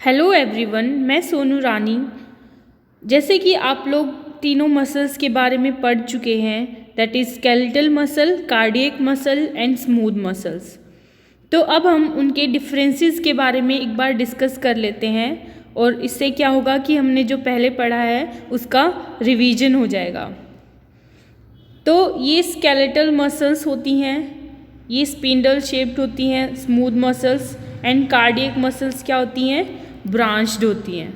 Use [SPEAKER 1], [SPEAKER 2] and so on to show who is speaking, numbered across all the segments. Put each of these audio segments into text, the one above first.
[SPEAKER 1] Hello everyone, मैं सोनू रानी। जैसे कि आप लोग तीनों मसल्स के बारे में पढ़ चुके हैं, that is skeletal muscle, cardiac muscle and smooth muscles. तो अब हम उनके डिफरेंसेस के बारे में एक बार डिस्कस कर लेते हैं और इससे क्या होगा कि हमने जो पहले पढ़ा है उसका रिवीजन हो जाएगा। तो ये स्केलेटल मसल्स होती हैं, ये स्पिंडल शेप्ड होती हैं। Smooth muscles and cardiac muscles क्या होती हैं? ब्रांच्ड होती हैं।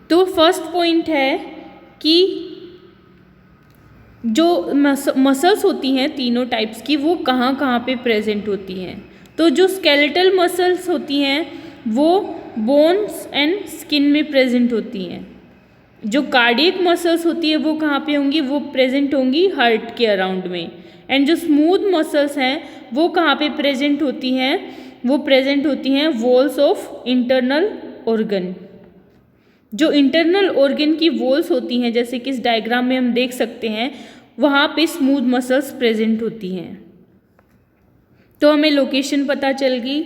[SPEAKER 1] तो फर्स्ट पॉइंट है कि जो मसल्स होती हैं तीनों टाइप्स की, वो कहाँ कहाँ पे प्रेजेंट होती हैं। तो जो स्केलेटल मसल्स होती हैं वो बोन्स एंड स्किन में प्रेजेंट होती हैं। जो कार्डियक मसल्स होती है वो कहाँ पे होंगी? वो प्रेजेंट होंगी हार्ट के अराउंड में। एंड जो स्मूथ मसल्स हैं वो कहाँ पे प्रेजेंट होती हैं? वो प्रेजेंट होती हैं वॉल्स ऑफ इंटरनल ऑर्गन। जो इंटरनल ऑर्गन की वॉल्स होती हैं, जैसे कि इस डायग्राम में हम देख सकते हैं, वहाँ पे स्मूथ मसल्स प्रेजेंट होती हैं। तो हमें लोकेशन पता चल गई।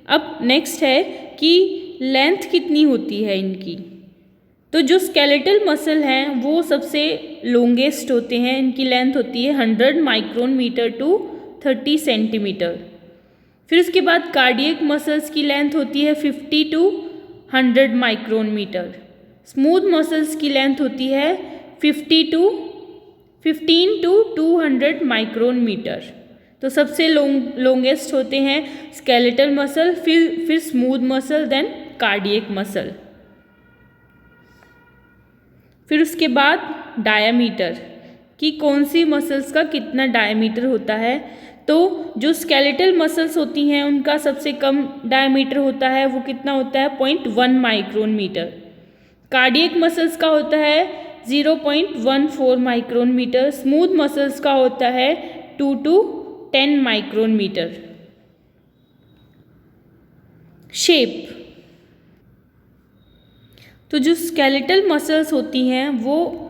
[SPEAKER 1] अब नेक्स्ट है कि लेंथ कितनी होती है इनकी। तो जो स्केलेटल मसल हैं वो सबसे लॉन्गेस्ट होते हैं, इनकी लेंथ होती है 100 माइक्रोन मीटर टू 30 सेंटीमीटर। फिर उसके बाद कार्डियक मसल्स की लेंथ होती है 50 to 100 micron metre. Smooth muscles की लेंथ होती है 15 टू 200 माइक्रोन मीटर। तो सबसे लॉन्गेस्ट होते हैं स्केलेटल मसल, फिर smooth muscle, then cardiac muscle. फिर उसके बाद डायामीटर, कि कौन सी मसल्स का कितना डायामीटर होता है। तो जो स्केलेटल मसल्स होती हैं उनका सबसे कम डायामीटर होता है, वो कितना होता है? 0.1 माइक्रोन मीटर। कार्डियक मसल्स का होता है 0.14 माइक्रोन मीटर। स्मूथ मसल्स का होता है 2 to 10 माइक्रोन मीटर। शेप, तो जो स्केलेटल मसल्स होती हैं वो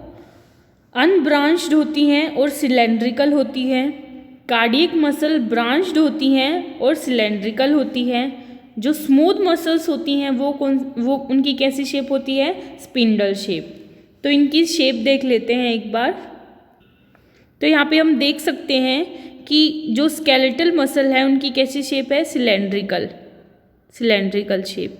[SPEAKER 1] अनब्रांच्ड होती हैं और सिलेंड्रिकल होती हैं। कार्डियक मसल ब्रांच्ड होती हैं और सिलेंड्रिकल होती हैं। जो स्मूथ मसल्स होती हैं वो उनकी कैसी शेप होती है? Spindle shape. तो इनकी शेप देख लेते हैं एक बार। तो यहाँ पे हम देख सकते हैं कि जो स्केलेटल मसल है उनकी कैसी शेप है? Cylindrical shape.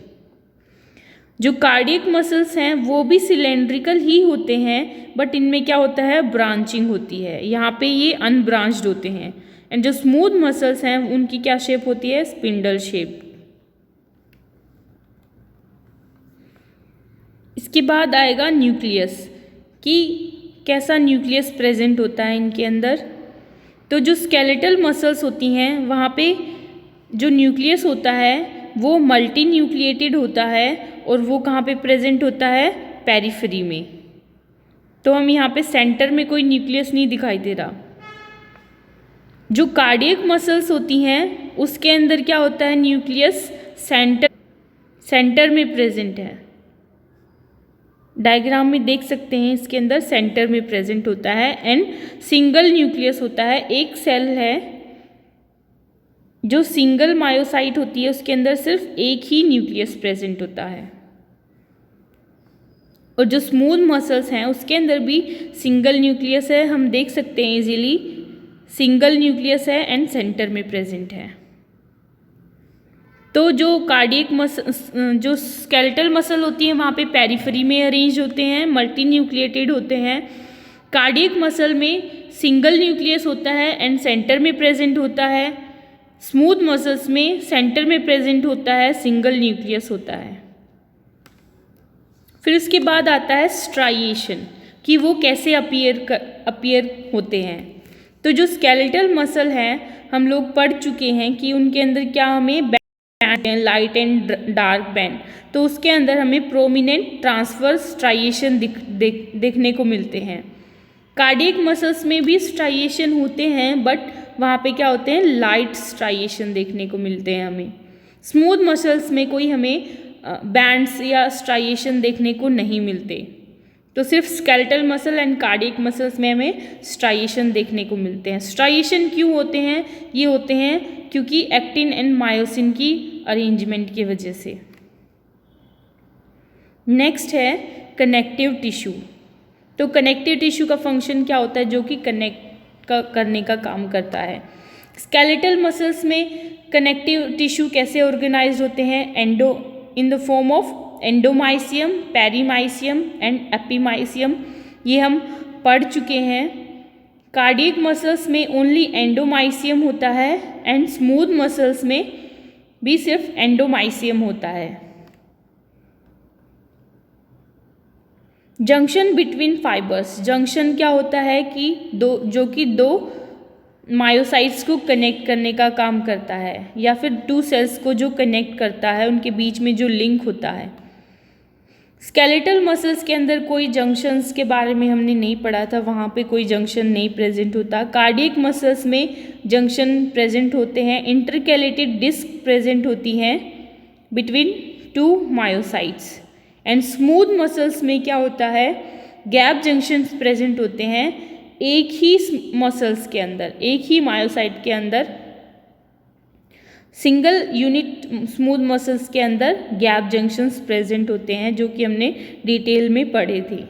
[SPEAKER 1] जो कार्डियक मसल्स हैं वो भी सिलेंड्रिकल ही होते हैं, बट इनमें क्या होता है? ब्रांचिंग होती है। यहाँ पे ये अनब्रांच्ड होते हैं। एंड जो स्मूथ मसल्स हैं उनकी क्या शेप होती है? Spindle shape. इसके बाद आएगा न्यूक्लियस, कि कैसा न्यूक्लियस प्रेजेंट होता है इनके अंदर। तो जो स्केलेटल मसल्स होती हैं वहाँ पे जो न्यूक्लियस होता है वो मल्टी न्यूक्लिएटेड होता है और वो कहाँ पे प्रेजेंट होता है? पेरिफेरी में। तो हम यहाँ पे सेंटर में कोई न्यूक्लियस नहीं दिखाई दे रहा। जो कार्डियक मसल्स होती हैं उसके अंदर क्या होता है? न्यूक्लियस सेंटर में प्रेजेंट है। डायग्राम में देख सकते हैं, इसके अंदर सेंटर में प्रेजेंट होता है। एंड सिंगल न्यूक्लियस होता है, एक सेल है जो सिंगल मायोसाइट होती है, उसके अंदर सिर्फ एक ही न्यूक्लियस प्रेजेंट होता है। और जो स्मूथ मसल्स हैं उसके अंदर भी सिंगल न्यूक्लियस है, हम देख सकते हैं इजीली, सिंगल न्यूक्लियस है एंड सेंटर में प्रेजेंट है। तो जो कार्डियक मसल, जो स्केलेटल मसल होती है वहाँ पे पेरिफेरी में अरेंज होते हैं, मल्टी न्यूक्लिएटेड होते हैं। कार्डियक मसल में सिंगल न्यूक्लियस होता है एंड सेंटर में प्रेजेंट होता है। स्मूथ मसल्स में सेंटर में प्रेजेंट होता है, सिंगल न्यूक्लियस होता है। फिर उसके बाद आता है स्ट्राइएशन, कि वो कैसे अपीयर होते हैं। तो जो स्केलेटल मसल हैं हम लोग पढ़ चुके हैं कि उनके अंदर क्या हमें band, light and dark band, तो उसके अंदर हमें प्रोमिनेंट ट्रांसवर्स स्ट्राइएशन देखने को मिलते हैं। कार्डियक मसल्स में भी स्ट्राइएशन होते हैं, बट वहाँ पे क्या होते हैं? लाइट स्ट्राइएशन देखने को मिलते हैं हमें। स्मूथ मसल्स में कोई हमें बैंड्स या स्ट्राइएशन देखने को नहीं मिलते। तो सिर्फ skeletal muscle and cardiac muscles में हमें स्ट्राइएशन देखने को मिलते हैं। स्ट्राइएशन क्यों होते हैं? ये होते हैं क्योंकि एक्टिन एंड मायोसिन की अरेंजमेंट की वजह से। नेक्स्ट है कनेक्टिव टिश्यू। तो कनेक्टिव टिश्यू का फंक्शन क्या होता है, जो कि कनेक्ट करने का काम करता है। स्केलेटल मसल्स में कनेक्टिव टिश्यू कैसे ऑर्गेनाइज होते हैं, in the form of endomysium, perimysium and epimysium, ये हम पढ़ चुके हैं। कार्डियक मसल्स में ओनली एंडोमाइसियम होता है एंड स्मूथ मसल्स में भी सिर्फ एंडोमाइसियम होता है। जंक्शन बिटवीन फाइबर्स, जंक्शन क्या होता है कि दो मायोसाइट्स को कनेक्ट करने का काम करता है, या फिर टू सेल्स को जो कनेक्ट करता है, उनके बीच में जो लिंक होता है। स्केलेटल मसल्स के अंदर कोई जंक्शंस के बारे में हमने नहीं पढ़ा था, वहाँ पे कोई जंक्शन नहीं प्रेजेंट होता। कार्डियक मसल्स में जंक्शन प्रेजेंट होते हैं। इंटरकैलेटेड डिस्क प्रेजेंट होती हैं between two myocytes. And smooth muscles में क्या होता है, गैप जंक्शंस प्रेजेंट होते हैं एक ही मसल्स के अंदर, एक ही मायोसाइट के अंदर, सिंगल यूनिट स्मूथ मसल्स के अंदर गैप जंक्शंस प्रेजेंट होते हैं, जो कि हमने डिटेल में पढ़े थे।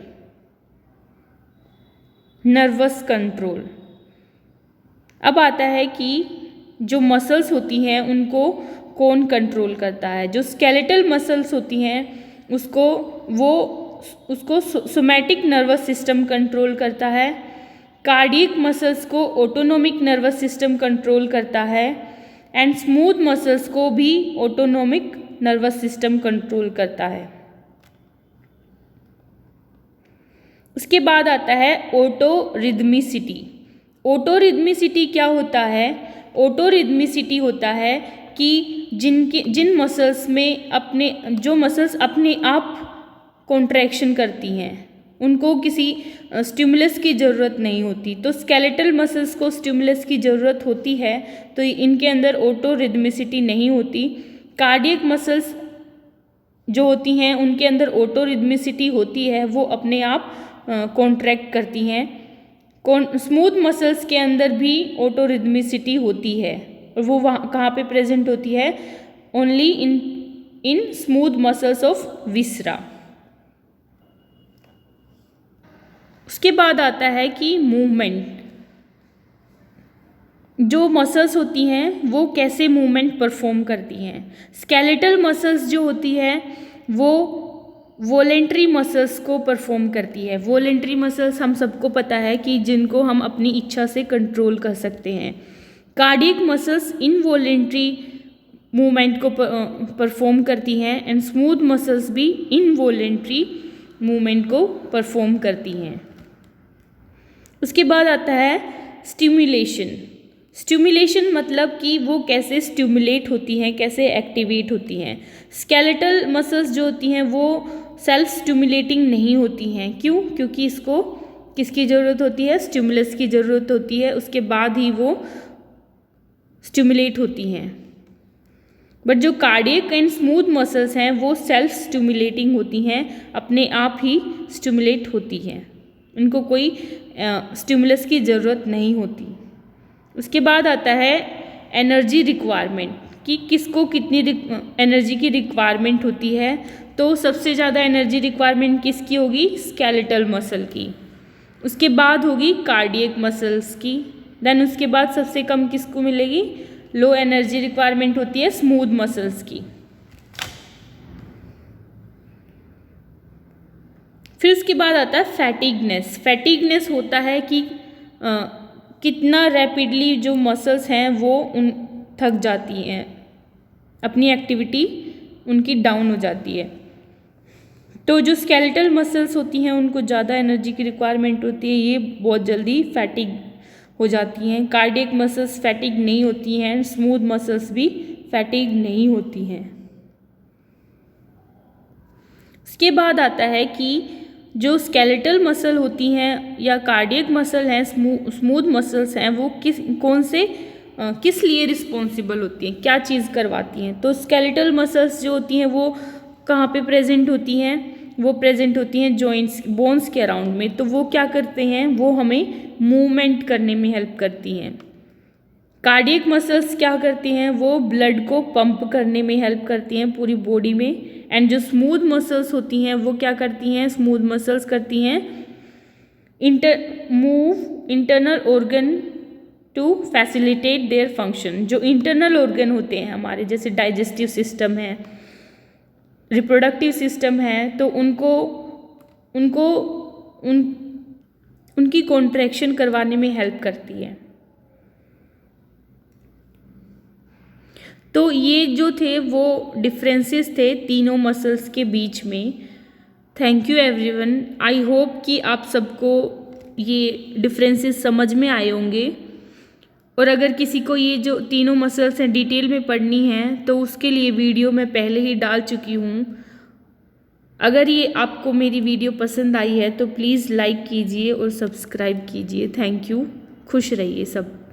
[SPEAKER 1] Nervous control. अब आता है कि जो मसल्स होती हैं उनको कौन कंट्रोल करता है। जो स्केलेटल मसल्स होती हैं उसको सोमैटिक नर्वस सिस्टम कंट्रोल करता है। कार्डियक मसल्स को ऑटोनोमिक नर्वस सिस्टम कंट्रोल करता है एंड स्मूथ मसल्स को भी ऑटोनोमिक नर्वस सिस्टम कंट्रोल करता है। उसके बाद आता है ऑटोरिदमिसिटी। ऑटोरिदमिसिटी क्या होता है, ऑटोरिदमिसिटी होता है कि जिन मसल्स में जो मसल्स अपने आप कॉन्ट्रैक्शन करती हैं, उनको किसी स्टिमुलस की ज़रूरत नहीं होती। तो स्केलेटल मसल्स को स्टिमुलस की ज़रूरत होती है, तो इनके अंदर ऑटोरिदमिसिटी नहीं होती। कार्डियक मसल्स जो होती हैं उनके अंदर ऑटोरिदमिसिटी होती है, वो अपने आप कॉन्ट्रैक्ट करती हैं। स्मूथ मसल्स के अंदर भी ऑटोरिदमिसिटी होती है, और वो वहाँ कहाँ पे प्रेजेंट होती है, only in smooth muscles of viscera. उसके बाद आता है कि मूवमेंट। जो मसल्स होती हैं वो कैसे मूवमेंट परफॉर्म करती हैं। स्केलेटल मसल्स जो होती है वो वॉलेंट्री मसल्स को परफॉर्म करती है। वॉलेंट्री मसल्स हम सबको पता है कि जिनको हम अपनी इच्छा से कंट्रोल कर सकते हैं। कार्डियक मसल्स इनवॉलेंट्री मूवमेंट को परफॉर्म करती हैं एंड स्मूथ मसल्स भी इनवॉलेंट्री मूवमेंट को परफॉर्म करती हैं। उसके बाद आता है स्टिमुलेशन। स्टिमुलेशन मतलब कि वो कैसे स्टिमुलेट होती हैं, कैसे एक्टिवेट होती हैं। स्केलेटल मसल्स जो होती हैं वो सेल्फ स्टिमुलेटिंग नहीं होती हैं। क्यों? क्योंकि इसको किसकी ज़रूरत होती है, स्टिमुलस की ज़रूरत होती है, उसके बाद ही वो स्टिमुलेट होती हैं। बट जो कार्डियक एंड स्मूथ मसल्स हैं वो सेल्फ स्टिमुलेटिंग होती हैं, अपने आप ही स्टिमुलेट होती हैं, उनको कोई स्टिमुलस की ज़रूरत नहीं होती। उसके बाद आता है एनर्जी रिक्वायरमेंट, कि किसको कितनी एनर्जी की रिक्वायरमेंट होती है। तो सबसे ज़्यादा एनर्जी रिक्वायरमेंट किसकी होगी, स्केलेटल मसल की। उसके बाद होगी कार्डियक मसल्स की। देन उसके बाद सबसे कम किसको मिलेगी, लो एनर्जी रिक्वायरमेंट होती है स्मूथ मसल्स की। फिर उसके बाद आता है फैटिगनेस। फैटिगनेस होता है कि कितना रैपिडली जो मसल्स हैं वो थक जाती हैं, अपनी एक्टिविटी उनकी डाउन हो जाती है। तो जो स्केलेटल मसल्स होती हैं उनको ज़्यादा एनर्जी की रिक्वायरमेंट होती है, ये बहुत जल्दी फैटिग हो जाती हैं। कार्डियक मसल्स फैटिग नहीं होती हैं, स्मूथ मसल्स भी फैटिग नहीं होती हैं। उसके बाद आता है कि जो स्केलेटल मसल होती हैं या कार्डियक मसल हैं, स्मूथ मसल्स हैं, वो किस लिए रिस्पॉन्सिबल होती हैं, क्या चीज़ करवाती हैं। तो स्केलेटल मसल्स जो होती हैं वो कहाँ पे प्रेजेंट होती हैं, वो प्रेजेंट होती हैं जॉइंट्स, बोन्स के अराउंड में। तो वो क्या करते हैं, वो हमें मूवमेंट करने में हेल्प करती हैं। कार्डियक मसल्स क्या करती हैं, वो ब्लड को पंप करने में हेल्प करती हैं पूरी बॉडी में। एंड जो स्मूथ मसल्स होती हैं वो क्या करती हैं, स्मूथ मसल्स करती हैं move internal organ to facilitate their function. जो इंटरनल ऑर्गन होते हैं हमारे, जैसे डाइजेस्टिव सिस्टम है, रिप्रोडक्टिव सिस्टम है, तो उनकी कॉन्ट्रैक्शन करवाने में हेल्प करती है। तो ये जो थे वो डिफरेंसेस थे तीनों मसल्स के बीच में। Thank you everyone. I hope कि आप सबको ये डिफरेंसेस समझ में आए होंगे। और अगर किसी को ये जो तीनों मसल्स हैं डिटेल में पढ़नी है तो उसके लिए वीडियो मैं पहले ही डाल चुकी हूँ। अगर ये आपको मेरी वीडियो पसंद आई है तो प्लीज़ लाइक कीजिए और सब्सक्राइब कीजिए। Thank you. खुश रहिए सब।